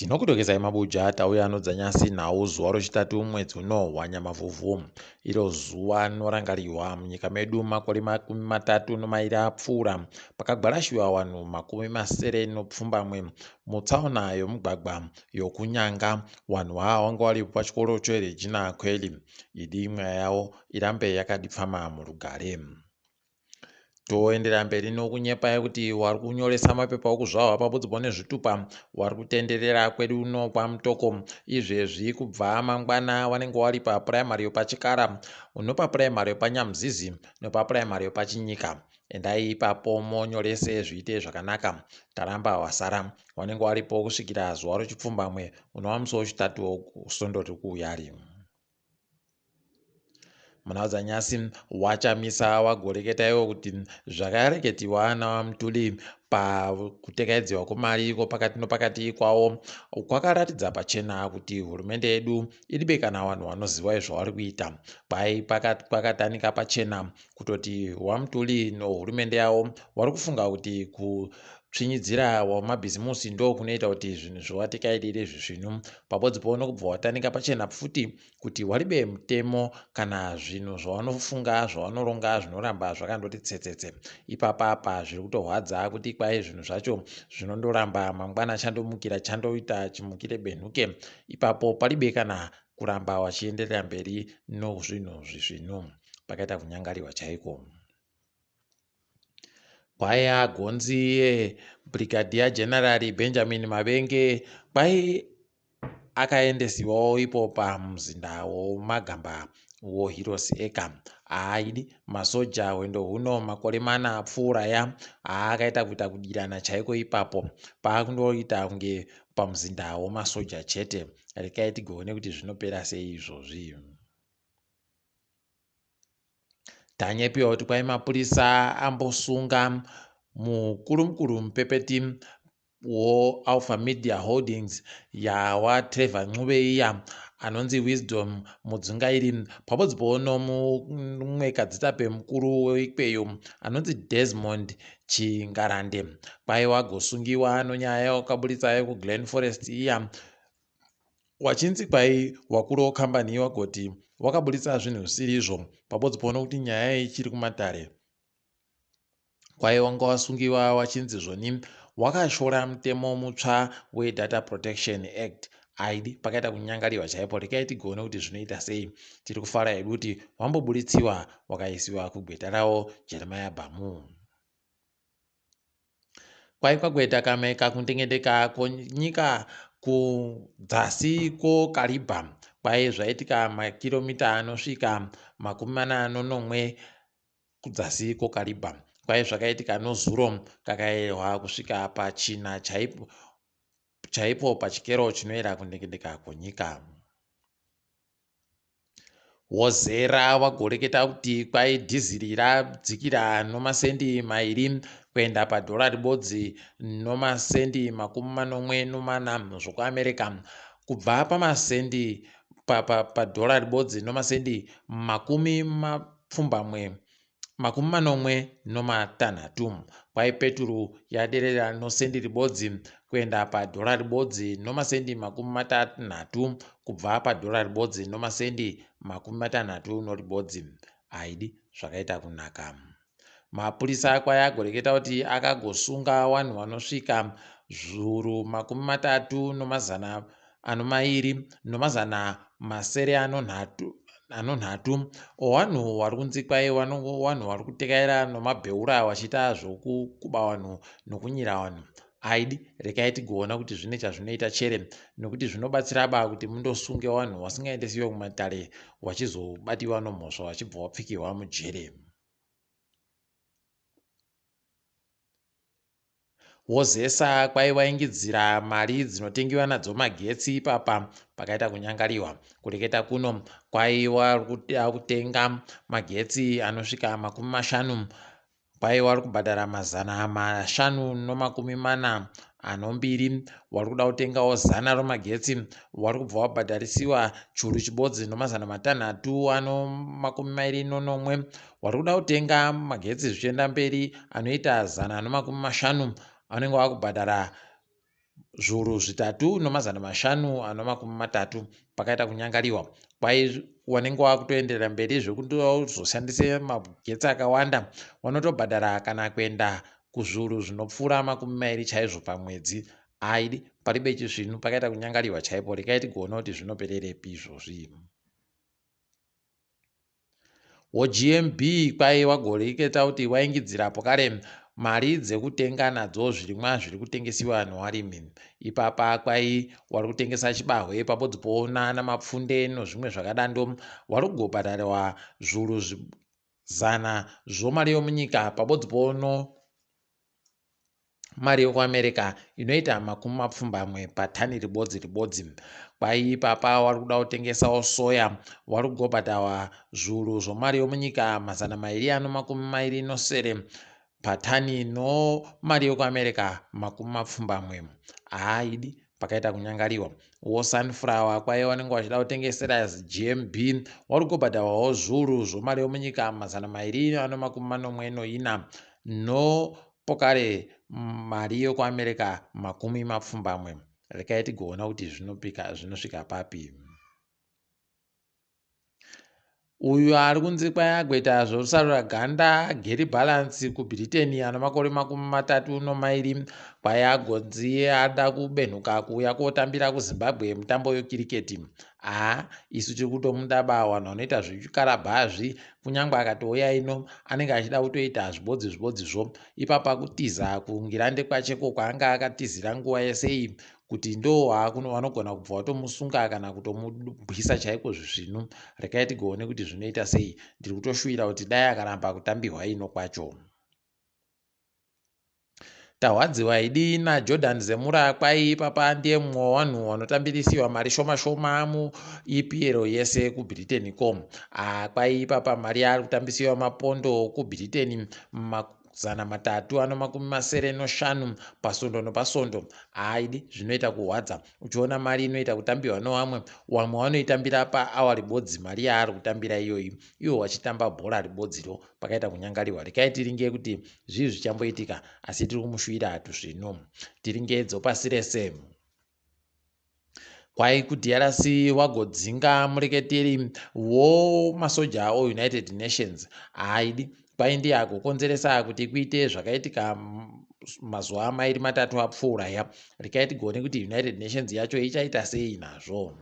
Tinokutokezai mabuja tauya anodzanyasi nhau zuva rechitatu mwedzi uno waNyamavhuvhu. Iro zuva rinorangarirwa munyika medu makore 30 apfuura pakagwarashiwa vanhu 970 mutsaona yomugwagwa yokunyanga. Vanhu ava vanga vari pachikoro cheRegina Kweli. Idi mweya yavo irambe yakadipfama murugare. Toendera mberi nokunyepai kuti wari kunyoresa mapepa okuzvarwa pabudzipo nezvitupa wari kutenderera kwedu uno kwaMutoko. Izvezvi kubva mangwana wanenge wari papuraimari yopachikara, nopapuraimari yopaNyamuzizi nopapuraimari yopaChinyika. Endai ipapo monyorese zviite zvakanaka. Taramba wasara wanenge waripo kusvikira zuva rechipfumbamwe unova musi wechitatu kusondoti kuuyari. Muna udzanyasi wachamisa wagoreketaiwo kuti zvakareketiwa naMutuli pakutekaidzwa kwemari pakati nopakati kwavo kwakaratidza pachena kuti hurumende yedu iribe kana vanhu vanoziva zvavari kuita. Kwakatanika pachena kutoti waMutuli nehurumende yavo vari kufunga kuti kutsvinyidzira wamabhizimusi ndo kunoita kuti zvinhu zvivatekaidire zvizvinu. Pabodzipo nokubva watanika pachena futi kuti waribe mutemo kana zvinhu zvavanofunga zvavanoronga zvinoramba zvakandoti tsetsetse. Ipapapa zviri kutorwadza kuti kwai zvinhu zvacho zvinondoramba mangwana chandomukira chandoita chimukire benhuke. Ipapo paribe kana kuramba wachienderera mberi nozvinhu zvizvinu. Pakaita kunyangariwa chaiko. Kwaya gonzi Brigadier General Benjamin Mavenge kwai akaendesiwawo ipo pamuzinda womagamba woHeroes Eka. Haidi masoja wendo huno makore 4 apfuuraya akaita kuita kudirana chaiko ipapo pakundoita kunge pamuzinda womasoja chete. Rekai tigone kuti zvinopera sei izvozvi. Tanyepiwa kuti kwai mapurisa ambosunga mukuru mupepeti woAlpha Media Holdings yawaTrevor Ncube iya anonzi Wisdom mudzungairi pabodzipo nomumwe kadzitape mukuru weikweyo anonzi Desmond Chingarande. Kwai wagosungiwa nonyaya wakaburitsa yekuGlen Forest iya wachinzi kwai wakuru wekambani wagoti wakaburitsa zvinhu zvisirizvo pabodzipo nokuti nyaya ichiri kumatare. Kwai wanga wasungiwa wachinzi zvoni wakashora mutemo mutsva weData Protection Act. Aidi pakaita kunyangariwa chaipo. Rekai tigone kuti zvinoita sei. Tiri kufara hedu kuti wamboburitsiwa wakaisiwa kugweta rawo Jeremiah Bamu. Kwai kwagoita kameka kundengendeka konyika kudzasi koKariba. Kwai zvaitika makiromita anosvika 40 kudzasi koKariba. Kwai zvakaitika nozuro kakayerwa kusvika pachina chaipo pachikero chinoera kundengendeka kwenyika. Wozera wagoreketa kuti kwai dhiziri radzikira nomasendi 2 kuenda $1 nomasendi 40 zvekuAmerica kubva pamasendi $1 nomasendi 46. Kwai peturu yaderera nosendi ribodzi kuenda $1 nomasendi 30 kubva $1 nomasendi 60 aidi zvakaita kunaka. Mapurisa kwai agoreketa kuti akagosunga vanhu vanosvika 320 vanhu vari kunzi kwai vanhu vari kutekaira nomabheura vachiita zvokukuba vanhu nokunyira vanhu. Aidi rekai tigoona kuti zvine chazvinoita chere nokuti zvinobatsira kuti mundosunge vanhu vasingaendesiwe kumatare vachizobatiwa nomhosva vachibva vapfikirwa mujere. Wozesa kwai waingidzira mari dzinotengiwa nadzo magetsi ipapa pakaita kunyangariwa. Kureketa kuno kwai vari kutenga magetsi anosvika 50. Kwai vari kubhadhara 542. Wari kuda kutengawo 100 romagetsi wari kubva wabhadharisiwa churu chibodzi no621. Wari kuda kutenga magetsi zvichienda mberi anoita 150 vanenge vakubhadhara zviuru 3,530 pakaita kunyangariwa. Kwai wanenge wakutoenderera mberi zvekutozoshandise magetsi akawanda wanotobhadhara kana kuenda kuzviuru zvinopfuura 20 chaizvo pamwedzi. Aidi paribe chizvinu pakaita kunyangariwa chaipo. Rekai tigoona kuti zvinopererepi izvozvi. GMB kwai wagoreketa kuti waingidzirapo kare mari dzekutenga nadzo zvirimwa zviri kutengesiwa nevarimi. Ipapa kwai wari kutengesa chibahwe pabodzipoona namapfunde nezvimwe zvakadando wari kugobhadharwa zviuru 100 zvomari yomunyika pabodzipono mari yekuAmerica inoita 20 patani ribodzi. Kwai ipapa wari kuda kutengesawo soya wari kugobhadharwa zviuru zvomari yomunyika 229 patani no mari yekuAmerica 20. Haidi pakaita kunyangariwa. Sunflower kwai wanenge wachida kutengesera GMB wari kugobhadharwawo zviuru zvomari yomunyika 244 no pokare mari yekuAmerica 20. Rekai tigoona kuti zvinosvika papi. Uyu ari kunzi kwai agoita zvorusarura ganda Gary Balance kuBritain ana makore 32 kwai agonzi ada kubenhuka kuuya kotambira kuZimbabwe mutambo wekiriketi. Isu tiri kutomudaba vanhu vanoita zvechikarabhazvi kunyangwe akatouya ino anenge achida kutoita zvibodzizvo. Ipapa kutiza kuungirande kwacheko kwaanga akatizira nguva yesei kuti ndo vanogona kubva vatomusunga kana kutomubwisa chaiko zvisvinu. Rekai tigoone kuti zvinoita sei. Ndiri kutoshuvira kuti dai akaramba kutambirwa ino kwacho. Tahwadziwa idi naJordan Zemura kwai ipapa ndiye mumwe wavanhu vanotambirisiwa mari shoma muEPL yese kuBritain com. Kwai ipapa mari ari kutambisiwa mapondo kuBritain 375 pasondo nopasondo. Haidi zvinoita kuhwadza uchiona mari inoita kutambirwa nevamwe vanoitambira paawa ribodzi mari yaari kutambira iyoyi iwo wachitamba bhora ribodziro pakaita kunyangariwa. Rekai tiringe kuti zvii zvichamboitika asi tiri kumushuvira tuzvino. Tiringedzo pasi rese. Kwai kuDRC wagodzinga mureketeri womasoja oUnited Nations. Haidi kwai ndiye agokonzeresa kuti kuite zvakaitika mazuva 2-3 apfuura ya. Rekai tigone kuti United Nations yacho ichaita sei nazvo.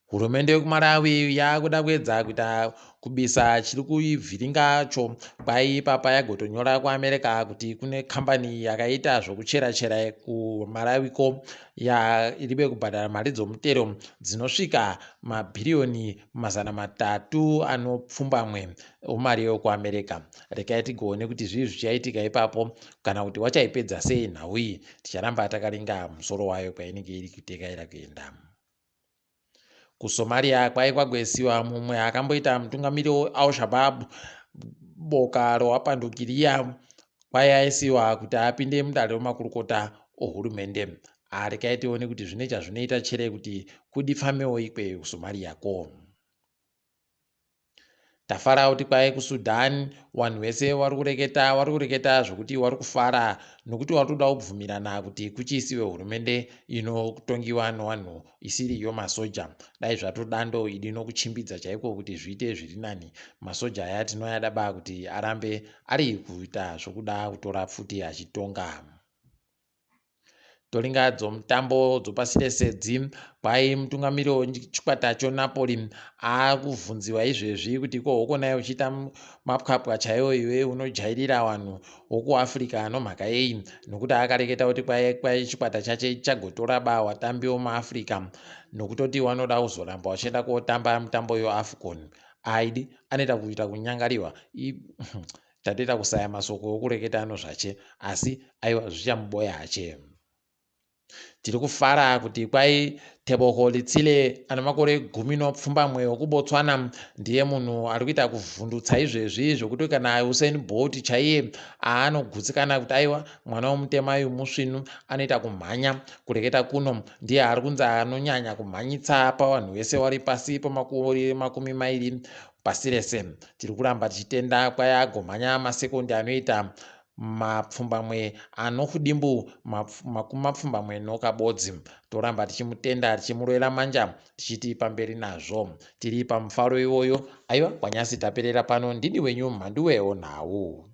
Hurumende yekuMalawi yakuda kuedza kuita kubisa chiri kuivhiringacho. Kwai ipapa yagotonyora kuAmerica kuti kune kambani yakaita zvokuchera kuMalawiko iribe kubhadhara mari dzomutero dzinosvika mabhiriyoni 300 omari yekuAmerica. Rekai tigoone kuti zvii zvichaitika ipapo kana kuti wachaipedza sei nhau iyi. Ticharamba takaringa musoro wayo kwainenge iri kutekaira kuenda. KuSomalia kwai kwagoisiwa mumwe akamboita mutungamiri weAl-Shabaab boka rowapandukiria kwai aisiwa kuti apinde mudare remakurukota ohurumende. Rekai tione kuti zvinoita zvinoita chere kuti kudifamewo ikwe kuSomalia ko. Tafara kuti kwai kuSudan vanhu vese vari kureketa zvokuti vari kufara nokuti vari kuda kubvumirana kuti kuchiisiwe hurumende inotongiwa nevanhu isiriyo masoja. Dai zvatodando idi nokuchimbidza chaiko kuti zviite zviri nani. Masoja aya tinoyadaba kuti arambe ari kuita zvokuda kutora futi achitonga. Toringa dzomutambo dzopasi rese kwai mutungamiri wechikwata choNapoli akuvhunziwa izvezvi kuti ko ukonai uchiita mapwapwa chaiwo iwe unojairira vanhu wokuAfrica nomhaka yei. Nokuti akareketa kuti kwai chikwata chache chagotora vatambi vomuAfrica nokutoti vanoda kuzoramba vachienda kotamba mutambo weAFCON. Aidi anoita kuita kunyangariwa. Tatoita kusaya masoko okureketa ano zvache asi aiwa zvichamuboya hache. Tiri kufara kuti kwai Teboho Litsile ana makore 17 wokuBotswana ndiye munhu ari kuita kuvhundutsa izvezvi zvokuti kana Usain Bolt chaiye aanogutsikana kuti aiwa mwana womutema uyu musvinu anoita kumhanya. Kureketa kuno ndiye ari kunzi anonyanya kumhanyitsa pavanhu vese vari pasi pemakore 20 pasi rese. Tiri kuramba tichitenda kwai agomhanya masekondi anoita mapfumbamwe anokudimbu makumi mapfumbamwe nokabodzi. Toramba tichimutenda tichimurwera manja tichiti pamberi nazvo. Tiri pamufaro iwoyo. Aiwa, kwanyasi taperera pano. Ndini wenyu Mhandu weOnhau.